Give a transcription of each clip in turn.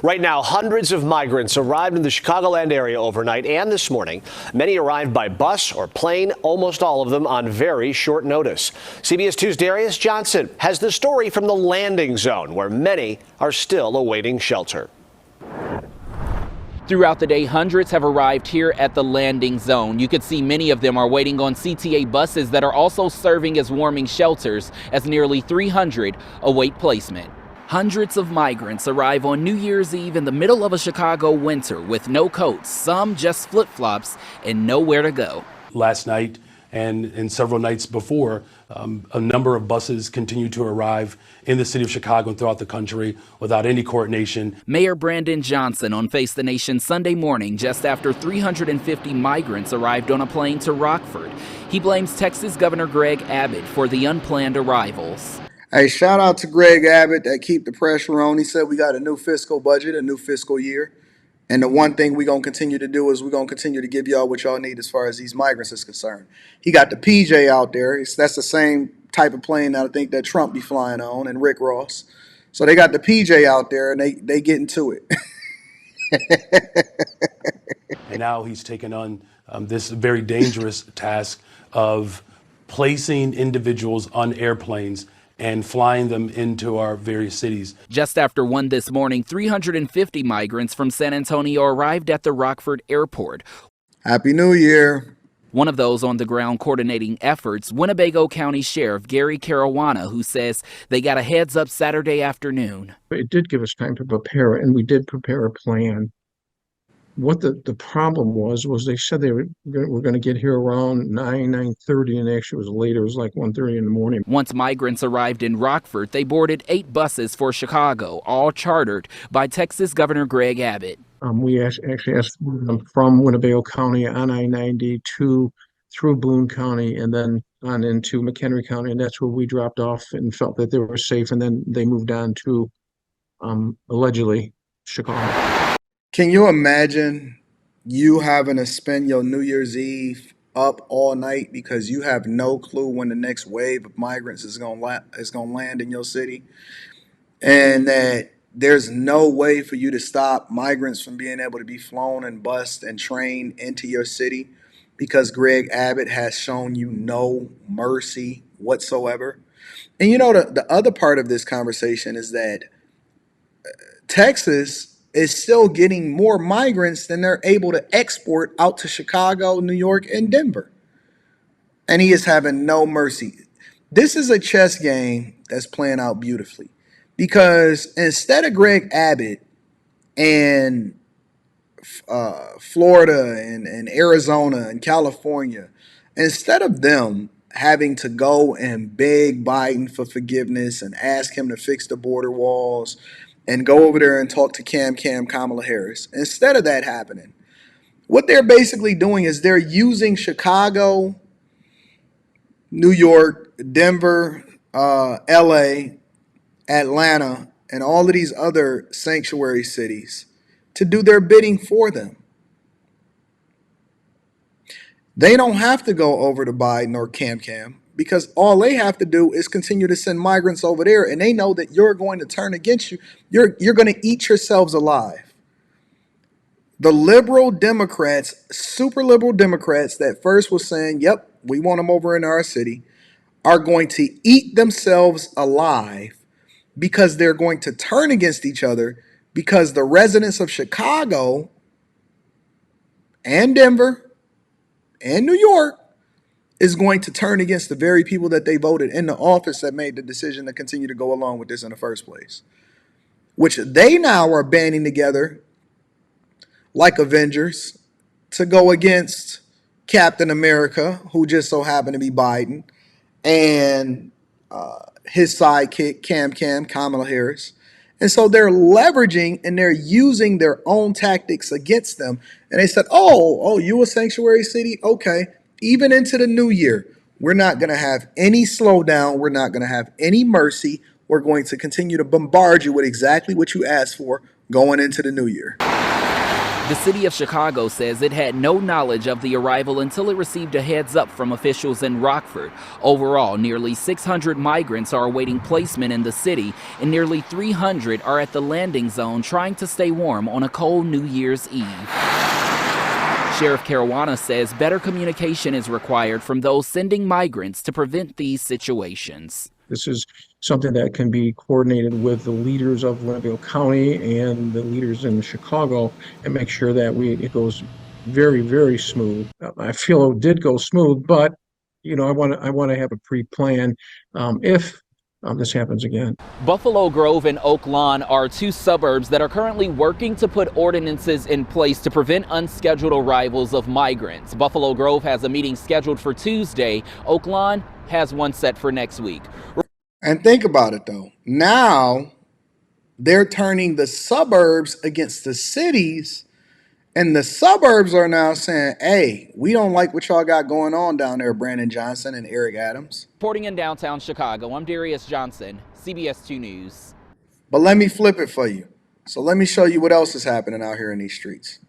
Right now, hundreds of migrants arrived in the Chicagoland area overnight and this morning. Many arrived by bus or plane, almost all of them on very short notice. CBS 2's Darius Johnson has the story from the landing zone, where many are still awaiting shelter. Throughout the day, hundreds have arrived here at the landing zone. You could see many of them are waiting on CTA buses that are also serving as warming shelters, as nearly 300 await placement. Hundreds of migrants arrive on New Year's Eve in the middle of a Chicago winter with no coats, some just flip-flops, and nowhere to go. Last night and several nights before, a number of buses continue to arrive in the city of Chicago and throughout the country without any coordination. Mayor Brandon Johnson on Face the Nation Sunday morning, just after 350 migrants arrived on a plane to Rockford. He blames Texas Governor Greg Abbott for the unplanned arrivals. Hey, shout out to Greg Abbott that keep the pressure on. He said we got a new fiscal budget, a new fiscal year. And the one thing we're going to continue to do is we're going to continue to give y'all what y'all need as far as these migrants is concerned. He got the PJ out there. That's the same type of plane that I think that Trump be flying on, and Rick Ross. So they got the PJ out there, and they getting to it. And now he's taken on this very dangerous task of placing individuals on airplanes and flying them into our various cities. Just after 1 this morning, 350 migrants from San Antonio arrived at the Rockford airport. Happy New Year. One of those on the ground coordinating efforts, Winnebago County Sheriff Gary Caruana, who says they got a heads up Saturday afternoon. It did give us time to prepare, and we did prepare a plan. What the problem was they said they were going to get here around 9:30, and actually it was later. It was like 1:30 in the morning. Once migrants arrived in Rockford, they boarded 8 buses for Chicago, all chartered by Texas Governor Greg Abbott. We actually asked them from Winnebago County on I-90 through Boone County and then on into McHenry County, and that's where we dropped off and felt that they were safe, and then they moved on to allegedly Chicago. Can you imagine you having to spend your New Year's Eve up all night because you have no clue when the next wave of migrants is going to land in your city, and that there's no way for you to stop migrants from being able to be flown and bused and trained into your city because Greg Abbott has shown you no mercy whatsoever? And you know, the other part of this conversation is that Texas is still getting more migrants than they're able to export out to Chicago, New York, and Denver. And he is having no mercy. This is a chess game that's playing out beautifully, because instead of Greg Abbott and Florida and Arizona and California, instead of them having to go and beg Biden for forgiveness and ask him to fix the border walls and go over there and talk to Kamala Harris, instead of that happening, what they're basically doing is they're using Chicago, New York, Denver, LA, Atlanta, and all of these other sanctuary cities to do their bidding for them. They don't have to go over to Biden or Cam, because all they have to do is continue to send migrants over there, and they know that you're going to turn against you. You're going to eat yourselves alive. The liberal Democrats, super liberal Democrats that first was saying, yep, we want them over in our city, are going to eat themselves alive because they're going to turn against each other, because the residents of Chicago and Denver and New York is going to turn against the very people that they voted in the office that made the decision to continue to go along with this in the first place, which they now are banding together like Avengers to go against Captain America, who just so happened to be Biden, and his sidekick, Kamala Harris. And so they're leveraging and they're using their own tactics against them. And they said, oh, you a sanctuary city? Okay. Even into the new year, we're not going to have any slowdown. We're not going to have any mercy. We're going to continue to bombard you with exactly what you asked for going into the new year. The city of Chicago says it had no knowledge of the arrival until it received a heads up from officials in Rockford. Overall, nearly 600 migrants are awaiting placement in the city, and nearly 300 are at the landing zone trying to stay warm on a cold New Year's Eve. Sheriff Caruana says better communication is required from those sending migrants to prevent these situations. This is something that can be coordinated with the leaders of Winnebago County and the leaders in Chicago and make sure that it goes very, very smooth. I feel it did go smooth, but I want to have a pre-plan if this happens again. Buffalo Grove and Oak Lawn are two suburbs that are currently working to put ordinances in place to prevent unscheduled arrivals of migrants. Buffalo Grove has a meeting scheduled for Tuesday. Oak Lawn has one set for next week. And think about it, though. Now they're turning the suburbs against the cities, and the suburbs are now saying, hey, we don't like what y'all got going on down there, Brandon Johnson and Eric Adams. Reporting in downtown Chicago, I'm Darius Johnson, CBS 2 News. But let me flip it for you. So let me show you what else is happening out here in these streets.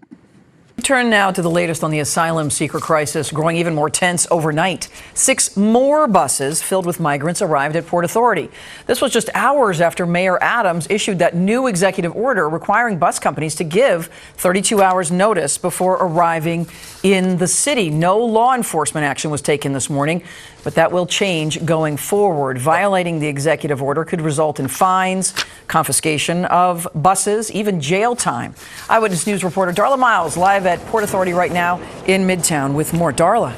Turn now to the latest on the asylum seeker crisis, growing even more tense overnight. 6 more buses filled with migrants arrived at Port Authority. This was just hours after Mayor Adams issued that new executive order requiring bus companies to give 32 hours notice before arriving in the city. No law enforcement action was taken this morning, but that will change going forward. Violating the executive order could result in fines, confiscation of buses, even jail time. Eyewitness News reporter Darla Miles live at Port Authority right now in Midtown with more. Darla.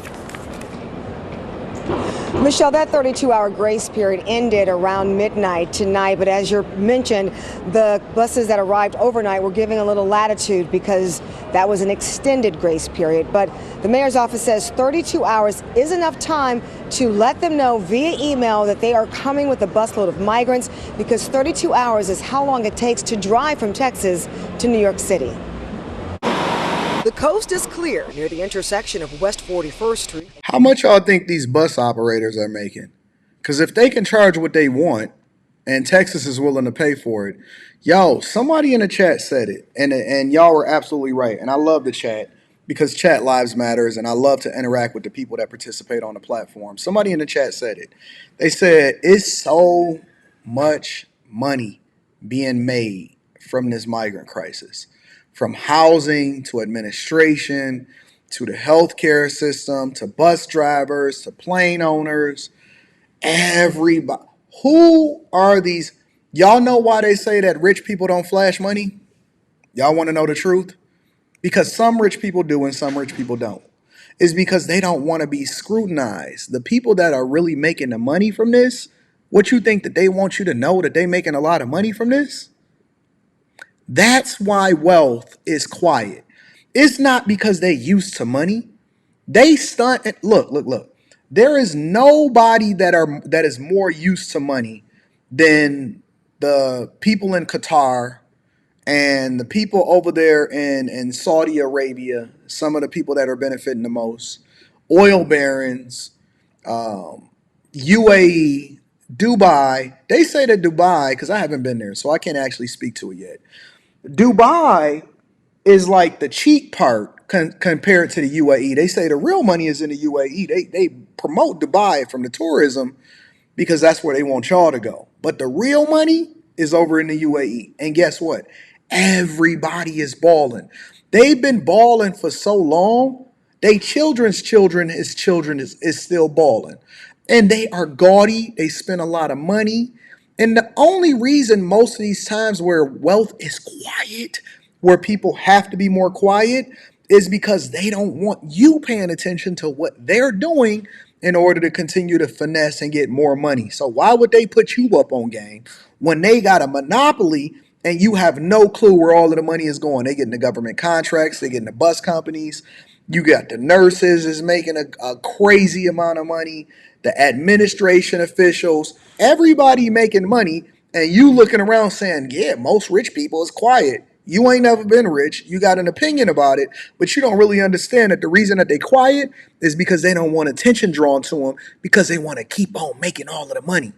Michelle, that 32-hour grace period ended around midnight tonight, but as you mentioned, the buses that arrived overnight were giving a little latitude because that was an extended grace period. But the mayor's office says 32 hours is enough time to let them know via email that they are coming with a busload of migrants, because 32 hours is how long it takes to drive from Texas to New York City. The coast is clear near the intersection of West 41st Street. How much y'all think these bus operators are making? Because if they can charge what they want and Texas is willing to pay for it, somebody in the chat said it, and y'all were absolutely right. And I love the chat because chat lives matters, and I love to interact with the people that participate on the platform. Somebody in the chat said it. They said it's so much money being made from this migrant crisis. From housing to administration to the healthcare system to bus drivers to plane owners, everybody. Who are these? Y'all know why they say that rich people don't flash money? Y'all want to know the truth? Because some rich people do and some rich people don't. It's because they don't want to be scrutinized. The people that are really making the money from this, what you think that they want you to know that they're making a lot of money from this? That's why wealth is quiet. It's not because they used to money. They stunt. Look. There is nobody that is more used to money than the people in Qatar and the people over there in Saudi Arabia. Some of the people that are benefiting the most, oil barons, UAE, Dubai. They say that Dubai, because I haven't been there, so I can't actually speak to it yet. Dubai is like the cheap part compared to the UAE. They say the real money is in the UAE. They promote Dubai from the tourism because that's where they want y'all to go. But the real money is over in the UAE. And guess what? Everybody is balling. They've been balling for so long. They children's children is still balling. And they are gaudy. They spend a lot of money. And the only reason most of these times where wealth is quiet, where people have to be more quiet, is because they don't want you paying attention to what they're doing in order to continue to finesse and get more money. So why would they put you up on game when they got a monopoly and you have no clue where all of the money is going? They getting the government contracts, they getting the bus companies. You got the nurses is making a crazy amount of money. The administration officials, everybody making money, and you looking around saying, yeah, most rich people is quiet. You ain't never been rich. You got an opinion about it, but you don't really understand that the reason that they quiet is because they don't want attention drawn to them because they want to keep on making all of the money.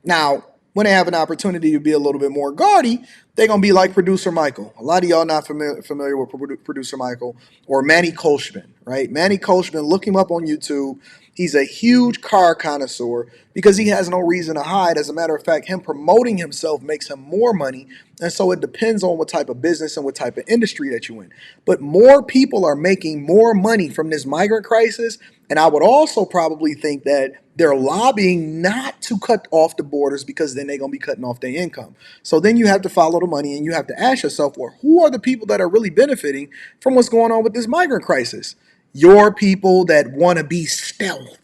Now, When they have an opportunity to be a little bit more gaudy, they're going to be like Producer Michael. A lot of y'all not familiar with Producer Michael or Manny Kolschman, right? Manny Kolschman, look him up on YouTube. He's a huge car connoisseur because he has no reason to hide. As a matter of fact, him promoting himself makes him more money. And so it depends on what type of business and what type of industry that you're in. But more people are making more money from this migrant crisis. And I would also probably think that they're lobbying not to cut off the borders because then they're going to be cutting off their income. So then you have to follow the money and you have to ask yourself, well, who are the people that are really benefiting from what's going on with this migrant crisis? Your people that want to be stealth.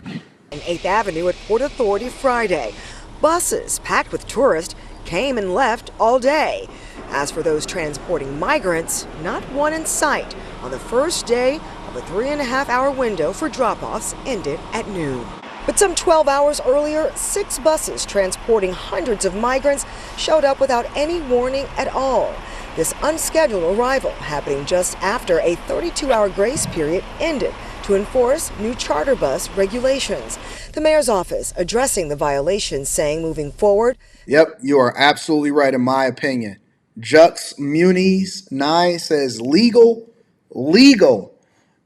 On 8th Avenue at Port Authority Friday, buses packed with tourists came and left all day. As for those transporting migrants, not one in sight on the first day of a 3.5-hour window for drop-offs ended at noon. But some 12 hours earlier, 6 buses transporting hundreds of migrants showed up without any warning at all. This unscheduled arrival happening just after a 32-hour grace period ended to enforce new charter bus regulations. The mayor's office addressing the violations, saying moving forward. Yep, you are absolutely right in my opinion. Jux Muniz 9 says legal.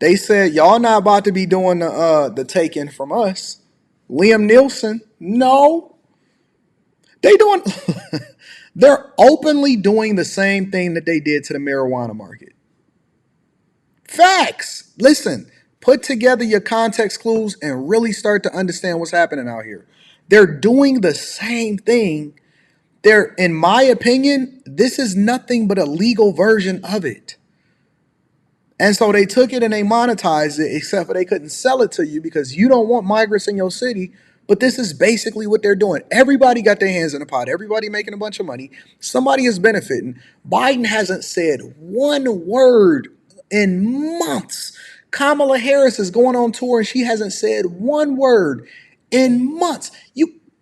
They said y'all not about to be doing the taking from us. Liam Nielsen, no. They doing they're openly doing the same thing that they did to the marijuana market. Facts. Listen, put together your context clues and really start to understand what's happening out here. They're doing the same thing. They're, in my opinion, this is nothing but a legal version of it. And so they took it and they monetized it, except for they couldn't sell it to you because you don't want migrants in your city. But this is basically what they're doing. Everybody got their hands in the pot. Everybody making a bunch of money. Somebody is benefiting. Biden hasn't said one word in months. Kamala Harris is going on tour and she hasn't said one word in months.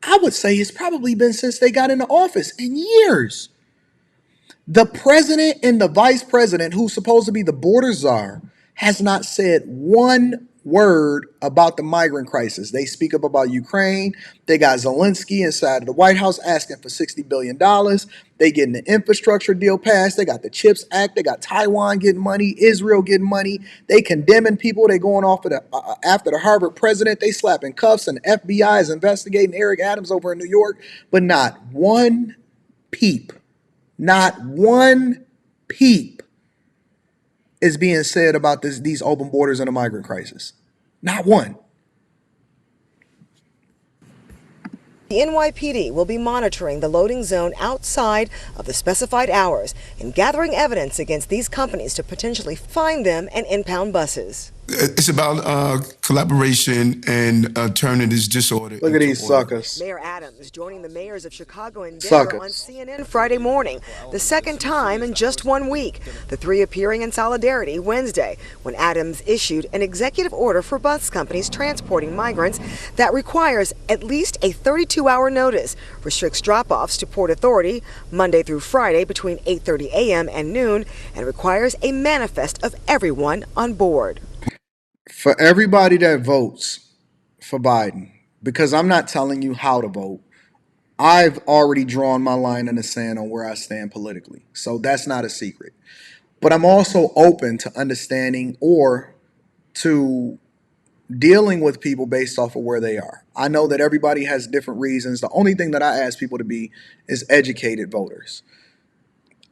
I would say it's probably been since they got into office, in years. The president and the vice president, who's supposed to be the border czar, has not said one word about the migrant crisis. They speak up about Ukraine. They got Zelensky inside of the White House asking for $60 billion. They getting the infrastructure deal passed. They got the CHIPS Act. They got Taiwan getting money, Israel getting money. They condemning people. They going off of after the Harvard president. They slapping cuffs, and the FBI is investigating Eric Adams over in New York. But not one peep is being said about these open borders and the migrant crisis. Not one. The NYPD will be monitoring the loading zone outside of the specified hours and gathering evidence against these companies to potentially fine them and impound buses. It's about collaboration and turning this disorder. Look at these order. suckers. Mayor Adams joining the mayors of Chicago and Denver on CNN Friday morning, the second time in just 1 week. The 3 appearing in solidarity Wednesday when Adams issued an executive order for bus companies transporting migrants that requires at least a 32-hour notice, restricts drop-offs to Port Authority Monday through Friday between 8:30 a.m. and noon, and requires a manifest of everyone on board. For everybody that votes for Biden, because I'm not telling you how to vote, I've already drawn my line in the sand on where I stand politically. So that's not a secret. But I'm also open to understanding or to dealing with people based off of where they are. I know that everybody has different reasons. The only thing that I ask people to be is educated voters.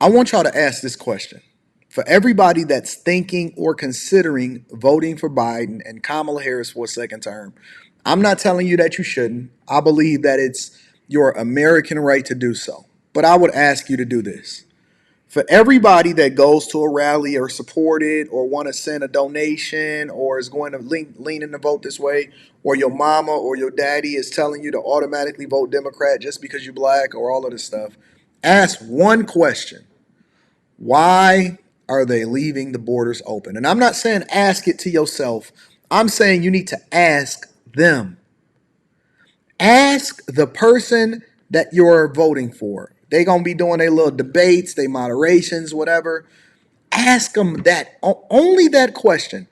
I want y'all to ask this question. For everybody that's thinking or considering voting for Biden and Kamala Harris for a second term, I'm not telling you that you shouldn't. I believe that it's your American right to do so. But I would ask you to do this. For everybody that goes to a rally or support it or want to send a donation or is going to lean in to vote this way, or your mama or your daddy is telling you to automatically vote Democrat just because you're black or all of this stuff, ask one question. Why are they leaving the borders open? And I'm not saying ask it to yourself. I'm saying you need to ask them. Ask the person that you're voting for. They're going to be doing their little debates, their moderations, whatever. Ask them that, only that question.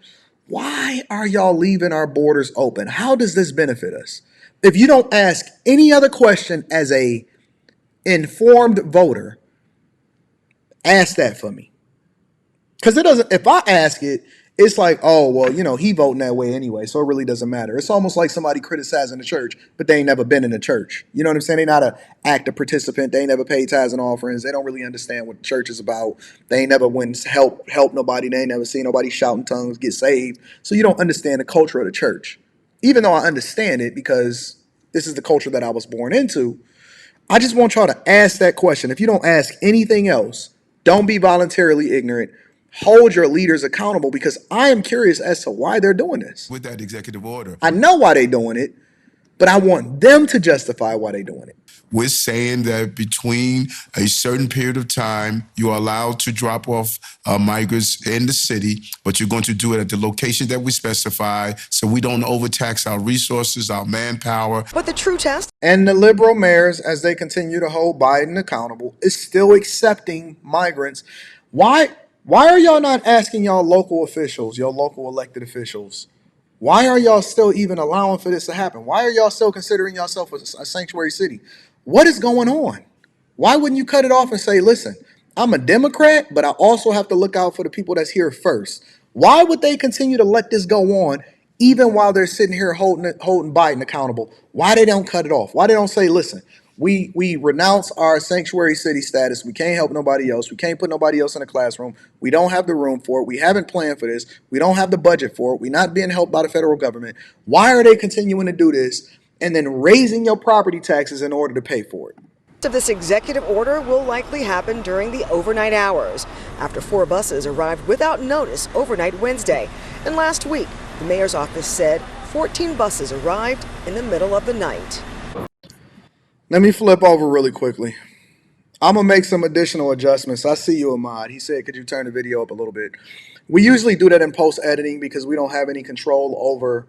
Why are y'all leaving our borders open? How does this benefit us? If you don't ask any other question as a informed voter, ask that for me. Because it doesn't, if I ask it, it's like, oh, well, he voting that way anyway, so it really doesn't matter. It's almost like somebody criticizing the church, but they ain't never been in the church. You know what I'm saying? They not an active participant. They ain't never paid tithes and offerings. They don't really understand what the church is about. They ain't never went and help nobody. They ain't never seen nobody shout in tongues, get saved. So you don't understand the culture of the church. Even though I understand it because this is the culture that I was born into, I just want y'all to ask that question. If you don't ask anything else, don't be voluntarily ignorant. Hold your leaders accountable, because I am curious as to why they're doing this. with that executive order. I know why they're doing it, but I want them to justify why they're doing it. We're saying that between a certain period of time, you are allowed to drop off migrants in the city, but you're going to do it at the location that we specify so we don't overtax our resources, our manpower. But the true test. And the liberal mayors, as they continue to hold Biden accountable, is still accepting migrants. Why are y'all not asking y'all local officials, your local elected officials? Why are y'all still even allowing for this to happen? Why are y'all still considering yourself a sanctuary city? What is going on? Why wouldn't you cut it off and say, listen, I'm a Democrat, but I also have to look out for the people that's here first? Why would they continue to let this go on even while they're sitting here holding Biden accountable? Why they don't cut it off? Why they don't say, listen, we renounce our sanctuary city status. We can't help nobody else. We can't put nobody else in a classroom. We don't have the room for it. We haven't planned for this. We don't have the budget for it. We're not being helped by the federal government. Why are they continuing to do this and then raising your property taxes in order to pay for it? Of this executive order will likely happen during the overnight hours after 4 buses arrived without notice overnight Wednesday. And last week, the mayor's office said 14 buses arrived in the middle of the night. Let me flip over really quickly. I'm going to make some additional adjustments. I see you, Ahmad. He said, could you turn the video up a little bit? We usually do that in post-editing because we don't have any control over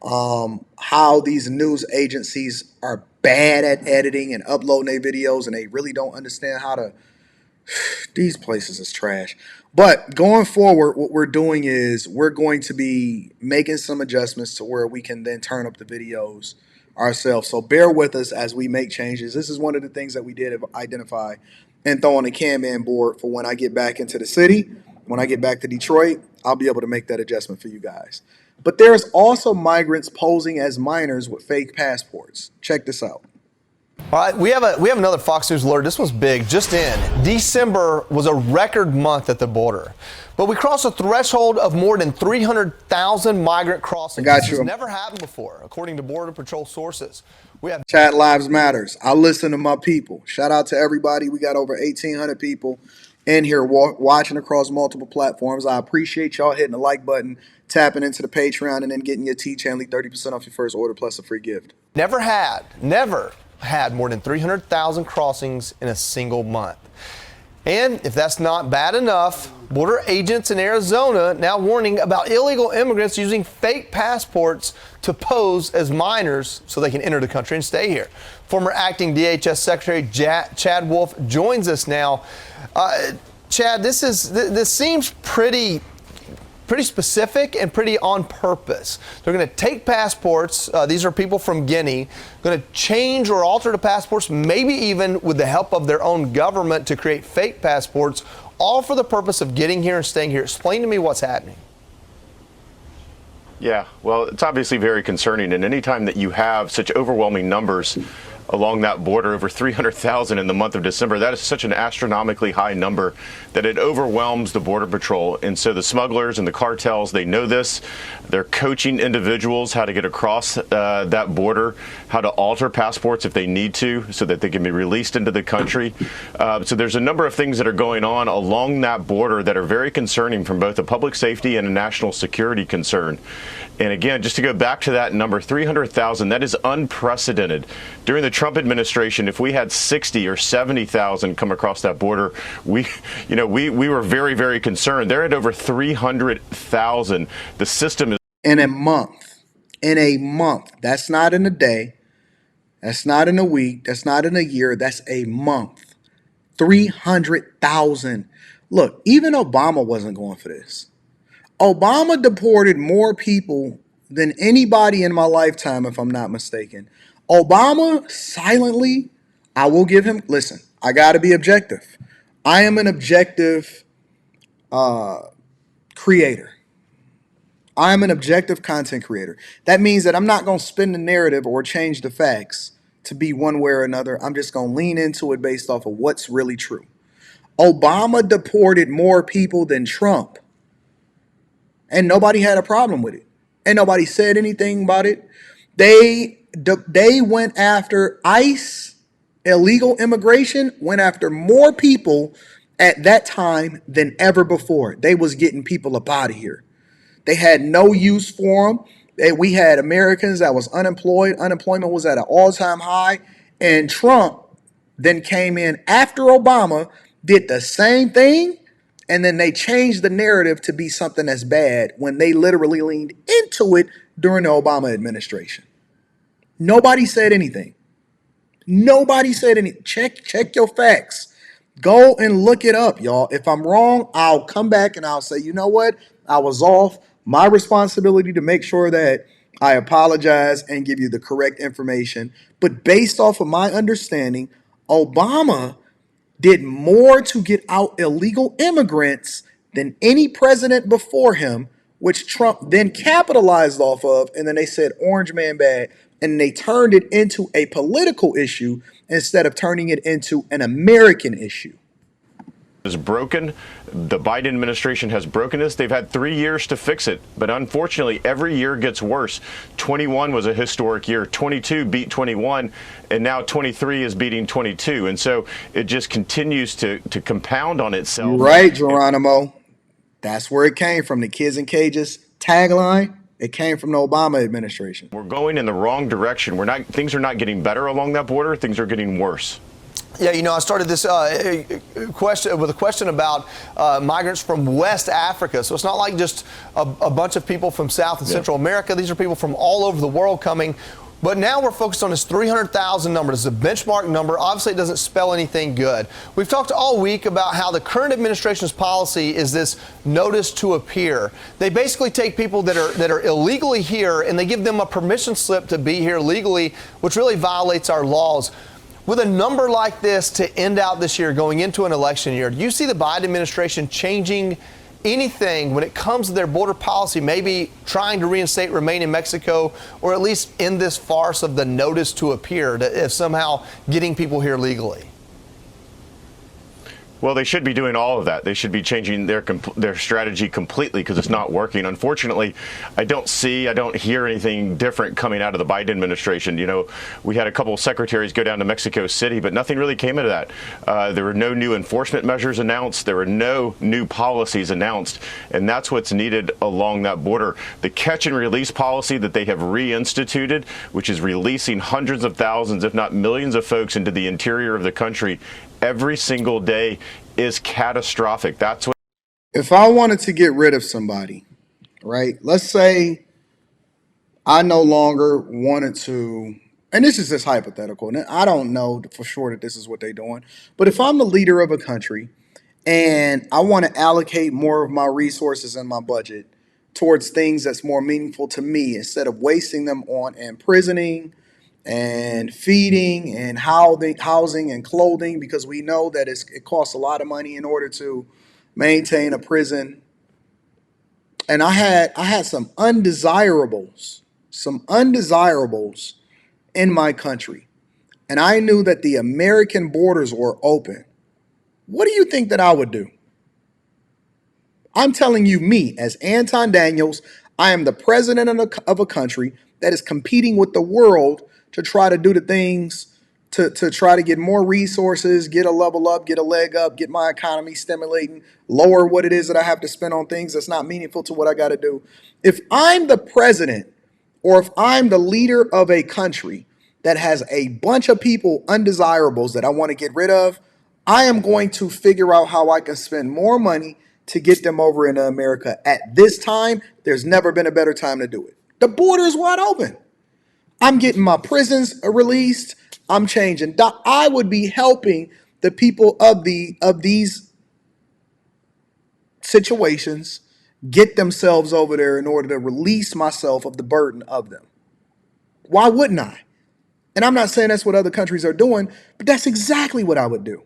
how these news agencies are bad at editing and uploading their videos, and they really don't understand how to. These places is trash. But going forward, what we're doing is we're going to be making some adjustments to where we can then turn up the videos ourselves. So bear with us as we make changes. This is one of the things that we did identify and throw on the Kanban board for when I get back into the city. When I get back to Detroit, I'll be able to make that adjustment for you guys. But there's also migrants posing as minors with fake passports. Check this out. All right, we have another Fox News alert. This one's big. Just in, December was a record month at the border, but we crossed a threshold of more than 300,000 migrant crossings. I got This you. has never happened before, according to Border Patrol sources. We have Chat Lives Matters. I listen to my people. Shout out to everybody. We got over 1,800 people in here watching across multiple platforms. I appreciate y'all hitting the like button, tapping into the Patreon, and then getting your T-Chanley 30% off your first order plus a free gift. never had more than 300,000 crossings in a single month. And if that's not bad enough, border agents in Arizona now warning about illegal immigrants using fake passports to pose as minors so they can enter the country and stay here. Former acting DHS Secretary Chad Wolf joins us now. Chad, this seems pretty specific and pretty on purpose. They're going to take passports. These are people from Guinea, going to change or alter the passports, maybe even with the help of their own government to create fake passports, all for the purpose of getting here and staying here. Explain to me what's happening. Yeah, well, it's obviously very concerning. And anytime that you have such overwhelming numbers along that border, over 300,000 in the month of December, that is such an astronomically high number that it overwhelms the Border Patrol. And so the smugglers and the cartels, they know this. They're coaching individuals how to get across that border, how to alter passports if they need to so that they can be released into the country. So there's a number of things that are going on along that border that are very concerning from both a public safety and a national security concern. And again, just to go back to that number, 300,000, that is unprecedented. During the Trump administration, if we had 60 or 70,000 come across that border, we were very, very concerned. They're at over 300,000. The system is In a month. That's not in a day. That's not in a week. That's not in a year. That's a month. 300,000. Look, even Obama wasn't going for this. Obama deported more people than anybody in my lifetime, if I'm not mistaken. Obama silently, I will give him, listen, I got to be objective. I am an objective creator. I'm an objective content creator. That means that I'm not going to spin the narrative or change the facts to be one way or another. I'm just going to lean into it based off of what's really true. Obama deported more people than Trump, and nobody had a problem with it. And nobody said anything about it. They went after ICE, illegal immigration, went after more people at that time than ever before. They was getting people up out of here. They had no use for them. We had Americans that was unemployed. Unemployment was at an all-time high. And Trump then came in after Obama, did the same thing, and then they changed the narrative to be something that's bad when they literally leaned into it during the Obama administration. Nobody said anything. Nobody said anything. Check your facts. Go and look it up, y'all. If I'm wrong, I'll come back and I'll say, you know what? I was off. My responsibility to make sure that I apologize and give you the correct information. But based off of my understanding, Obama did more to get out illegal immigrants than any president before him, which Trump then capitalized off of. And then they said Orange Man bad. And they turned it into a political issue instead of turning it into an American issue. Is broken. The Biden administration has broken this. They've had 3 years to fix it, but unfortunately every year gets worse. 21 was a historic year. 22 beat 21, and now 23 is beating 22, and so it just continues to compound on itself. Right, Geronimo. That's where it came from. The Kids in Cages tagline. It came from the Obama administration. We're going in the wrong direction. Things are not getting better along that border. Things are getting worse. Yeah, you know, I started this question with a question about migrants from West Africa. So it's not like just a bunch of people from South and Central America. These are people from all over the world coming. But now we're focused on this 300,000 number. This is a benchmark number. Obviously, it doesn't spell anything good. We've talked all week about how the current administration's policy is this notice to appear. They basically take people that are illegally here and they give them a permission slip to be here legally, which really violates our laws. With a number like this to end out this year, going into an election year, do you see the Biden administration changing anything when it comes to their border policy, maybe trying to reinstate remain in Mexico, or at least end this farce of the notice to appear, if somehow getting people here legally? Well, they should be doing all of that. They should be changing their strategy completely because it's not working. Unfortunately, I don't hear anything different coming out of the Biden administration. You know, we had a couple of secretaries go down to Mexico City, but nothing really came out of that. There were no new enforcement measures announced. There were no new policies announced, and that's what's needed along that border. The catch and release policy that they have reinstituted, which is releasing hundreds of thousands, if not millions of folks into the interior of the country every single day, is catastrophic. That's what. If I wanted to get rid of somebody, right? Let's say I no longer wanted to, and this is just hypothetical, and I don't know for sure that this is what they're doing, but if I'm the leader of a country and I want to allocate more of my resources and my budget towards things that's more meaningful to me instead of wasting them on imprisoning and feeding and housing and clothing, because we know that it costs a lot of money in order to maintain a prison. And I had some undesirables in my country, and I knew that the American borders were open. What do you think that I would do? I'm telling you, me, as Anton Daniels, I am the president of a country that is competing with the world to try to do the things to try to get more resources, get a level up, get a leg up, get my economy stimulating, lower what it is that I have to spend on things that's not meaningful to what I got to do. If I'm the president, or if I'm the leader of a country that has a bunch of people undesirables that I want to get rid of, I am going to figure out how I can spend more money to get them over into America. At this time, there's never been a better time to do it. The border is wide open. I'm getting my prisons released. I'm changing. I would be helping the people of these situations get themselves over there in order to release myself of the burden of them. Why wouldn't I? And I'm not saying that's what other countries are doing, but that's exactly what I would do.